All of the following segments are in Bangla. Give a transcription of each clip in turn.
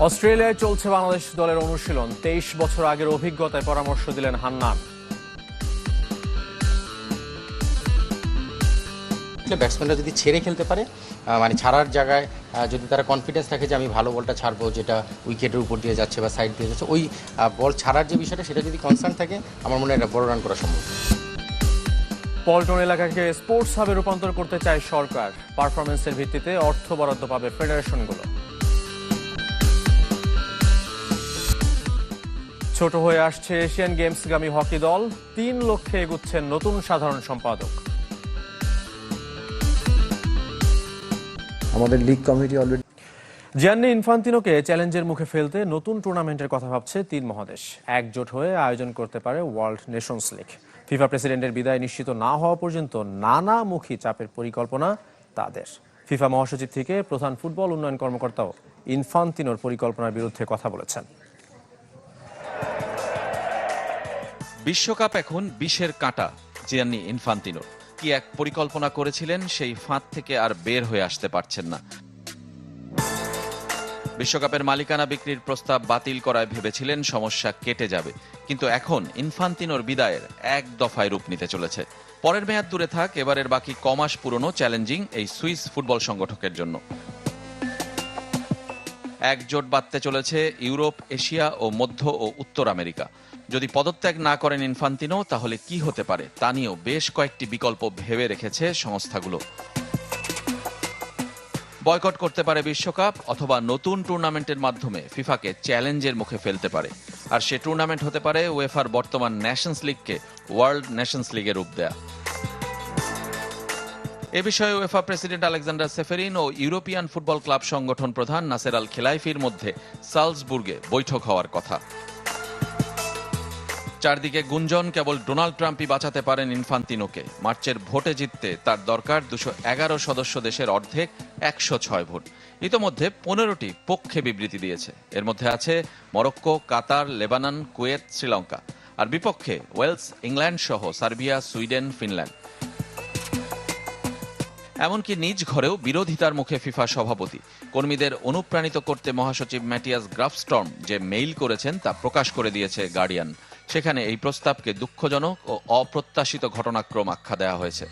অস্ট্রেলিয়ায় চলছে বাংলাদেশ দলের অনুশীলন। 23 বছর আগের অভিজ্ঞতায় পরামর্শ দিলেন হান্নান। ব্যাটসম্যানরা যদি ছেড়ে খেলতে পারে, মানে ছাড়ার জায়গায় যদি তারা কনফিডেন্স থাকে যে আমি ভালো বলটা ছাড়বো, যেটা উইকেটের উপর দিয়ে যাচ্ছে বা সাইড দিয়ে যাচ্ছে, ওই বল ছাড়ার যে বিষয়টা সেটা যদি কনসার্ন থাকে, আমার মনে হয় এটা বড় রান করা সম্ভব। পল্টন এলাকাকে স্পোর্টস হাবে রূপান্তর করতে চায় সরকার। পারফরমেন্সের ভিত্তিতে অর্থ বরাদ্দ পাবে ফেডারেশনগুলো। ছোট হয়ে আসছে এশিয়ান গেমসগামী হকি দল। 3 লক্ষ্যে এগুচ্ছেন নতুন সাধারণ সম্পাদক। আমাদের লিগ কমিটি অলরেডি জিয়ান্নি ইনফান্তিনোকে চ্যালেঞ্জের মুখে ফেলতে নতুন টুর্নামেন্টের কথা ভাবছে 3 মহাদেশ। একজোট হয়ে আয়োজন করতে পারে ওয়ার্ল্ড নেশনস লিগ। ফিফা প্রেসিডেন্টের বিদায় নিশ্চিত না হওয়া পর্যন্ত নানামুখী চাপের পরিকল্পনা তাদের। ফিফা মহাসচিব থেকে প্রধান ফুটবল উন্নয়ন কর্মকর্তাও ইনফান্তিনোর পরিকল্পনার বিরুদ্ধে কথা বলেছেন। বিশ্বকাপ এখন বিষের কাঁটা জিয়ান্নি ইনফান্তিনোর। কি এক পরিকল্পনা করেছিলেন, সেই ফাঁদ থেকে আর বের হয়ে আসতে পারছেন না। বিশ্বকাপের মালিকানা বিক্রির প্রস্তাব বাতিল করায় ভেবেছিলেন সমস্যা কেটে যাবে, কিন্তু এখন ইনফান্তিনোর বিদায়ের এক দফায় রূপ নিতে চলেছে। পরের মেয়াদ দূরে থাক, এবারের বাকি কমাস পুরনো চ্যালেঞ্জিং এই সুইস ফুটবল সংগঠকের জন্য। একজোট বাঁধতে চলেছে ইউরোপ, এশিয়া ও মধ্য ও উত্তর আমেরিকা। যদি পদত্যাগ না করেন ইনফান্তিনো, তাহলে কি হতে পারে তা নিয়েও বেশ কয়েকটি বিকল্প ভেবে রেখেছে সংস্থাগুলো। বয়কট করতে পারে বিশ্বকাপ, অথবা নতুন টুর্নামেন্টের মাধ্যমে ফিফাকে চ্যালেঞ্জের মুখে ফেলতে পারে। আর সে টুর্নামেন্ট হতে পারে উয়েফার বর্তমান নেশনস লিগকে ওয়ার্ল্ড নেশনস লিগে রূপ দেয়া। এ বিষয়ে উয়েফা প্রেসিডেন্ট আলেকজান্ডার সেফেরিন ও ইউরোপিয়ান ফুটবল ক্লাব সংগঠন প্রধান নাসের আল খেলাইফির মধ্যে সালজবুর্গে বৈঠক হওয়ার কথা। চারদিকে গুঞ্জন, কেবল ডোনাল্ড ট্রাম্পই বাঁচাতে পারেন ইনফান্তিনোকে। মার্চের ভোটে জিততে তার দরকার 211 সদস্য দেশের অর্ধেক 106 ভোট। ইতোমধ্যে 15টি পক্ষে বিবৃতি দিয়েছে। এর মধ্যে আছে মরক্কো, কাতার, লেবানন, কুয়েত, শ্রীলঙ্কা। আর বিপক্ষে ওয়েলস, ইংল্যান্ড সহ সার্বিয়া, সুইডেন, ফিনল্যান্ড। এমনকি নিজ ঘরেও বিরোধিতার মুখে ফিফা সভাপতি। কর্মীদের অনুপ্রাণিত করতে মহাসচিব ম্যাটিয়াস গ্রাফস্টর্ম যে মেইল করেছেন তা প্রকাশ করে দিয়েছে গার্ডিয়ান। সেখানে এই প্রস্তাবকে দুঃখজনক ও অপ্রত্যাশিত ঘটনাক্রম আখ্যা দেওয়া হয়েছে।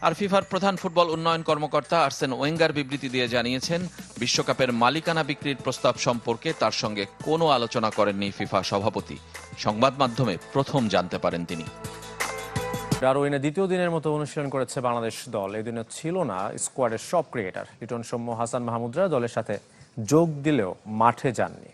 আর ফিফার প্রধান ফুটবল উন্নয়ন কর্মকর্তা আর্সেন ওয়েঙ্গার বিবৃতি দিয়ে জানিয়েছেন, বিশ্বকাপের মালিকানা বিক্রির প্রস্তাব সম্পর্কে তার সঙ্গে কোনো আলোচনা করেননি ফিফা সভাপতি। সংবাদ মাধ্যমে প্রথম জানতে পারেন তিনি। ডারউইনে দ্বিতীয় দিনের মতো অনুশীলন করেছে বাংলাদেশ দল। এদিনে ছিল না স্কোয়াডের সব ক্রিকেটার। লিটন, সৌম্য, হাসান মাহমুদরা দলের সাথে যোগ দিলেও মাঠে যাননি।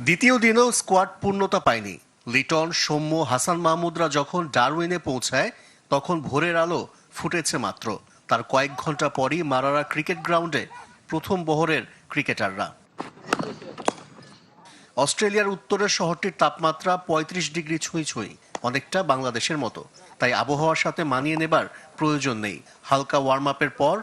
দ্বিতীয় দিনেও স্কোয়াড পূর্ণতা পায়নি। লিটন, সৌম্য, হাসান মাহমুদরা যখন ডারউইনে পৌঁছায় তখন ভোরের আলো ফুটেছে মাত্র। তার কয়েক ঘন্টা পরই মারারা ক্রিকেট গ্রাউন্ডে প্রথম বহরের ক্রিকেটাররা। অস্ট্রেলিয়ার উত্তরের শহরটির তাপমাত্রা 35 ডিগ্রি ছুঁই ছুঁই, অনেকটা বাংলাদেশের মতো। তাই আবহাওয়ার সাথে মানিয়ে নেবার প্রয়োজন নেই। হালকা ওয়ার্ম আপের পর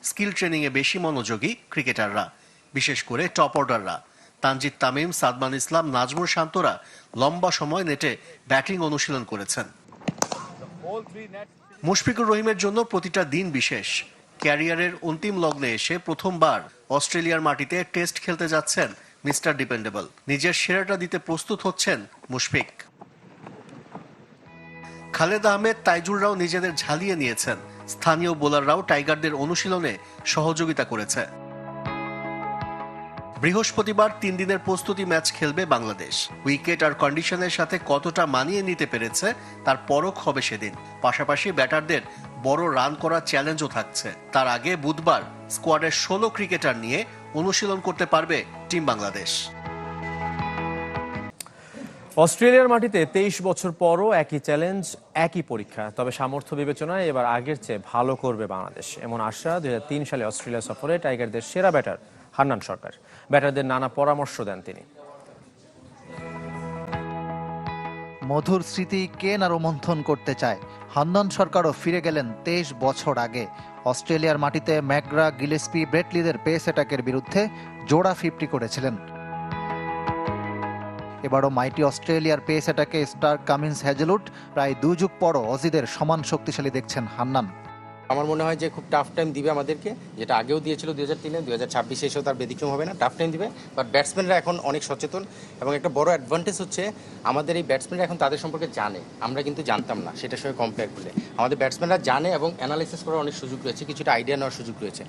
স্কিল ট্রেনিংয়ে বেশি মনোযোগী ক্রিকেটাররা, বিশেষ করে টপ অর্ডাররা। তানজিদ তামিম, সাদমান ইসলাম, নাজমুর শান্তরা লম্বা সময় নেটে ব্যাটিং অনুশীলন করেছেন। মুশফিকুর রহিমের জন্য প্রতিটা দিন বিশেষ। ক্যারিয়ারের অন্তিম লগ্নে এসে প্রথমবার অস্ট্রেলিয়ার মাটিতে টেস্ট খেলতে যাচ্ছেন মিস্টার ডিপেন্ডেবল। নিজের সেরাটা দিতে প্রস্তুত হচ্ছেন মুশফিক। খালেদ আহমেদ, তাইজুলরাও নিজেদের ঝালিয়ে নিয়েছেন। স্থানীয় বোলাররাও টাইগারদের অনুশীলনে সহযোগিতা করেছে। বৃহস্পতিবার 3 দিনের প্রস্তুতি ম্যাচ খেলবে বাংলাদেশ। উইকেট আর কন্ডিশনের সাথে কতটা মানিয়ে নিতে পেরেছে তার পরখ হবে সেদিন। পাশাপাশি ব্যাটারদের বড় রান করার চ্যালেঞ্জও থাকছে। তার আগে বুধবার স্কোয়াডের 16 ক্রিকেটার নিয়ে অনুশীলন করতে পারবে টিম বাংলাদেশ। অস্ট্রেলিয়ার মাটিতে 23 বছর পরও একই চ্যালেঞ্জ, একই পরীক্ষা। তবে সামর্থ্য বিবেচনায় এবার আগের চেয়ে ভালো করবে বাংলাদেশ, এমন আশা 2003 সালে অস্ট্রেলিয়া সফরে টাইগারদের সেরা ব্যাটার হান্নান সরকার। ব্যাটারদের নানা পরামর্শ দেন তিনি। মধুর স্মৃতি কে না রোমন্থন করতে চায়। হান্নান সরকারও ফিরে গেলেন 23 বছর আগে। অস্ট্রেলিয়ার মাটিতে ম্যাকগ্রা, গিলেস্পি, ব্রেটলিদের পেস অ্যাটাকের বিরুদ্ধে জোড়া 50 করেছিলেন। এবারও মাইটি অস্ট্রেলিয়ার পেস অ্যাটাকে স্টার্ক, কামিন্স, হ্যাজেলউড প্রায় 2 যুগ পরও অজিদের সমান শক্তিশালী দেখছেন হান্নান। আমার মনে হয় যে খুব টাফ টাইম দিবে আমাদেরকে, যেটা আগেও দিয়েছিল 2003-এ, 2026-এ এসেও তার ব্যতিক্রম হবে না, টাফ টাইম দিবে। বাট ব্যাটসম্যানরা এখন অনেক সচেতন এবং একটা বড় অ্যাডভান্টেজ হচ্ছে আমাদের এই ব্যাটসম্যানরা এখন তাদের সম্পর্কে জানে, আমরা কিন্তু জানতাম না, সেটার সঙ্গে কম্পেয়ার করলে আমাদের ব্যাটসম্যানরা জানে এবং অ্যানালাইসিস করার অনেক সুযোগ রয়েছে, কিছুটা আইডিয়া নেওয়ার সুযোগ রয়েছে।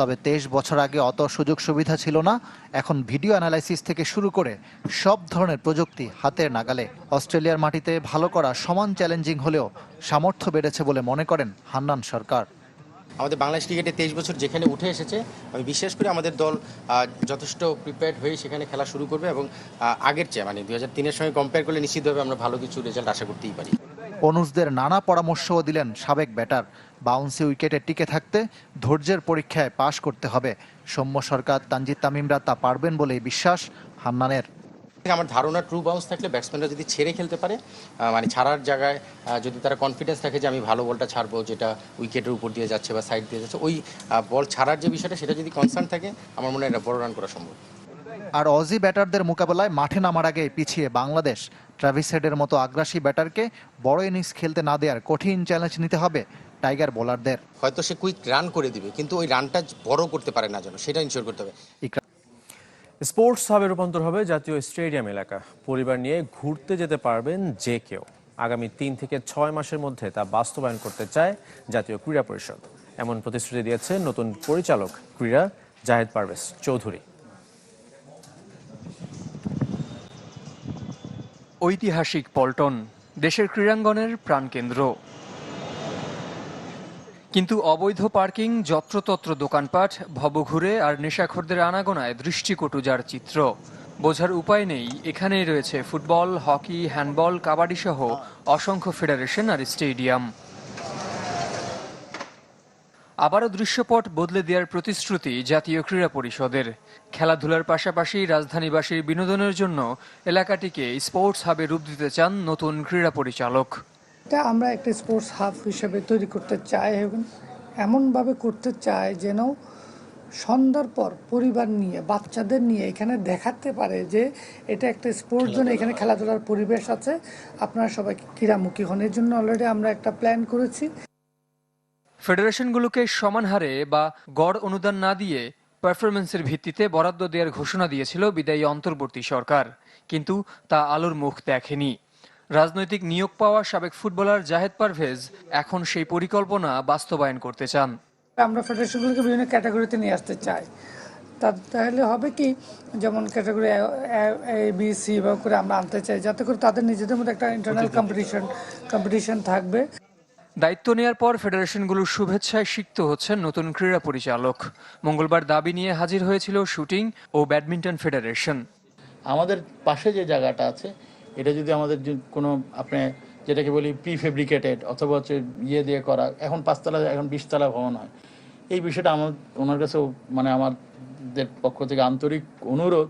তবে 23 বছর আগে অত সুযোগ সুবিধা ছিল না। এখন ভিডিও অ্যানালাইসিস থেকে শুরু করে সব ধরনের প্রযুক্তি হাতের নাগালে। অস্ট্রেলিয়ার মাটিতে ভালো করা সমান চ্যালেঞ্জিং হলেও সামর্থ্য বেড়েছে বলে মনে করেন হান্নান সরকার। আমাদের বাংলাদেশ ক্রিকেটে 23 বছর যেখানে উঠে এসেছে, আমি বিশ্বাস করি আমাদের দল যথেষ্ট প্রিপেয়ার্ড হয়ে সেখানে খেলা শুরু করবে এবং আগের চেয়ে মানে 2003-এর সঙ্গে কম্পেয়ার করলে নিশ্চিতভাবে আমরা ভালো কিছু রেজাল্ট আশা করতেই পারি। অনুজদের নানা পরামর্শও দিলেন সাবেক ব্যাটার। বাউন্সি উইকেটে টিকে থাকতে ধৈর্যের পরীক্ষায় পাশ করতে হবে। সৌম্য সরকার, তানজিদ তামিমরা তা পারবেন বলেই বিশ্বাস হান্নানের। আমার ধারণা ট্রু বাউন্স থাকলে ব্যাটসম্যানরা যদি ছেড়ে খেলতে পারে, মানে ছাড়ার জায়গায় যদি তারা কনফিডেন্স থাকে যে আমি ভালো বলটা ছাড়বো যেটা উইকেটের উপর দিয়ে যাচ্ছে বা সাইড দিয়ে যাচ্ছে, ওই বল ছাড়ার যে বিষয়টা সেটা যদি কনসার্ন থাকে, আমার মনে হয় এটা বড় রান করা সম্ভব। আর অজি ব্যাটারদের মোকাবেলায় মাঠে নামার আগে পিছিয়ে বাংলাদেশ। ট্রাভিস হেডের মতো আগ্রাসী ব্যাটারকে বড় ইনিংস খেলতে না দেওয়ার কঠিন চ্যালেঞ্জ নিতে হবে টাইগার বোলারদের। হয়তো সে কুইক রান করে দিবে, কিন্তু ওই রানটা বড় করতে পারে না যেন, সেটা ইনশিওর করতে হবে। স্পোর্টস হাবে রূপান্তর হবে জাতীয় স্টেডিয়াম এলাকা। পরিবার নিয়ে ঘুরতে যেতে পারবেন যে কেউ। আগামী 3 থেকে 6 মাসের মধ্যে তা বাস্তবায়ন করতে চায় জাতীয় ক্রীড়া পরিষদ। এমন প্রতিশ্রুতি দিয়েছে নতুন পরিচালক ক্রীড়া জাহেদ পারভেজ চৌধুরী। ঐতিহাসিক পল্টন দেশের ক্রীড়াঙ্গনের প্রাণকেন্দ্র, কিন্তু অবৈধ পার্কিং, যত্রতত্র দোকানপাট, ভবঘুরে আর নেশাখোরদের আনাগোনায় দৃষ্টিকটু যার চিত্র। বোঝার উপায় নেই এখানেই রয়েছে ফুটবল, হকি, হ্যান্ডবল, কাবাডি সহ অসংখ্য ফেডারেশন আর স্টেডিয়াম। আবারও দৃশ্যপট বদলে দেওয়ার প্রতিশ্রুতি জাতীয় ক্রীড়া পরিষদের। খেলাধুলার পাশাপাশি রাজধানীবাসীর বিনোদনের জন্য এলাকাটিকে স্পোর্টস হাবে রূপ দিতে চান নতুন ক্রীড়া পরিচালক। এটা আমরা একটা স্পোর্টস হাব হিসেবে তৈরি করতে চাই এবং এমনভাবে করতে চাই যেন সন্ধ্যার পর পরিবার নিয়ে, বাচ্চাদের নিয়ে এখানে দেখাতে পারে যে এটা একটা স্পোর্টস জোন, এখানে খেলাধুলার পরিবেশ আছে, আপনারা সবাই ক্রীড়ামুখী হন। এর জন্য অলরেডি আমরা একটা প্ল্যান করেছি। ফেডারেশনগুলোকে সমান হারে বা গড় অনুদান না দিয়ে পারফরমেন্সের ভিত্তিতে বরাদ্দ দেওয়ার ঘোষণা দিয়েছিল বিদায়ী অন্তর্বর্তী সরকার, কিন্তু তা আলোর মুখ দেখেনি। রাজনৈতিক নিয়োগ পাওয়া সাবেক ফুটবলার জাহেদ পারভেজ এখন সেই পরিকল্পনা বাস্তবায়ন করতে চান। আমরা ফেডারেশনগুলোকে বিভিন্ন ক্যাটাগরিতে নিয়ে আসতে চাই। তাহলে হবে কি, যেমন ক্যাটাগরি এ বি সি বা করে আমরা আনতে চাই, যাতে করে তাদের নিজেদের মধ্যে একটা ইন্টারনাল কম্পিটিশন থাকবে। দায়িত্ব নেয়ার পর ফেডারেশনগুলোর শুভেচ্ছায় সিক্ত হচ্ছেন নতুন ক্রীড়া পরিচালক। মঙ্গলবার দাবি নিয়ে হাজির হয়েছিল শুটিং ও ব্যাডমিন্টন ফেডারেশন। আমাদের পাশে যে জায়গাটা আছে, এটা যদি আমাদের কোনো আপনি যেটাকে বলি প্রি ফেব্রিকেটেড অথবা হচ্ছে ইয়ে দিয়ে করা, এখন 5 তলা এখন 20 তলা ভবন হয়, এই বিষয়টা আমার ওনার কাছেও মানে আমাদের পক্ষ থেকে আন্তরিক অনুরোধ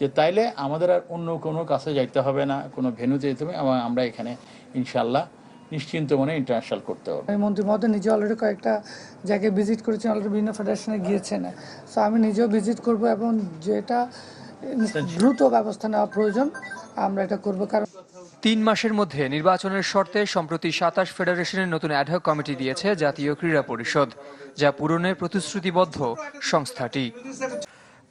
যে তাইলে আমাদের আর অন্য কোনো কাছে যাইতে হবে না, কোনো ভেন্যুতে যেতে হবে, আমরা এখানে ইনশাল্লাহ নিশ্চিন্ত মনে ইন্টারন্যাশনাল করতে হবে। মন্ত্রী মহোদয় নিজে অলরেডি কয়েকটা জায়গায় ভিজিট করেছেন, অলরেডি বিভিন্ন ফেডারেশনে গিয়েছেন। সো আমি নিজেও ভিজিট করব এবং যেটা দ্রুত ব্যবস্থা নেওয়া প্রয়োজন আমরা এটা করব। কারণ 3 মাসের মধ্যে নির্বাচনের শর্তে সম্প্রতি 27 ফেডারেশনের নতুন অ্যাডহক কমিটি দিয়েছে জাতীয় ক্রীড়া পরিষদ, যা পূরণে প্রতিশ্রুতিবদ্ধ সংস্থাটি।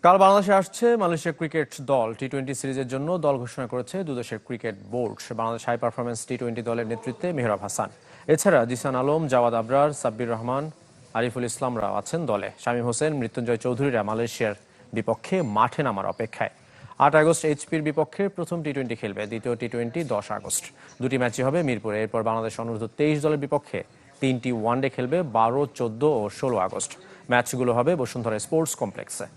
কাল বাংলাদেশে আসছে মালয়েশিয়া ক্রিকেট দল। টি-20 সিরিজের জন্য দল ঘোষণা করেছে দুদেশের cricket board. Bangladesh high performance টি-20 দলের নেতৃত্বে মেহরাব হাসান, এছাড়া জিসান আলম, জাওয়াদ আবরার, সাব্বির রহমান, আরিফুল ইসলামরাও আছেন দলে। শামীম হোসেন, মৃত্যুঞ্জয় চৌধুরীরা মালয়েশিয়ার বিপক্ষে মাঠে নামার অপেক্ষায়। 8 আগস্ট এইচপির বিপক্ষে প্রথম টি-20 খেলবে, দ্বিতীয় টি-20 10 আগস্ট। 2টি ম্যাচই হবে মিরপুরে। এরপর বাংলাদেশ অনূর্ধ্ব 23 দলের বিপক্ষে 3টি ওয়ানডে খেলবে 12, 14 ও 16 আগস্ট। ম্যাচগুলো হবে বসুন্ধরা স্পোর্টস কমপ্লেক্সে।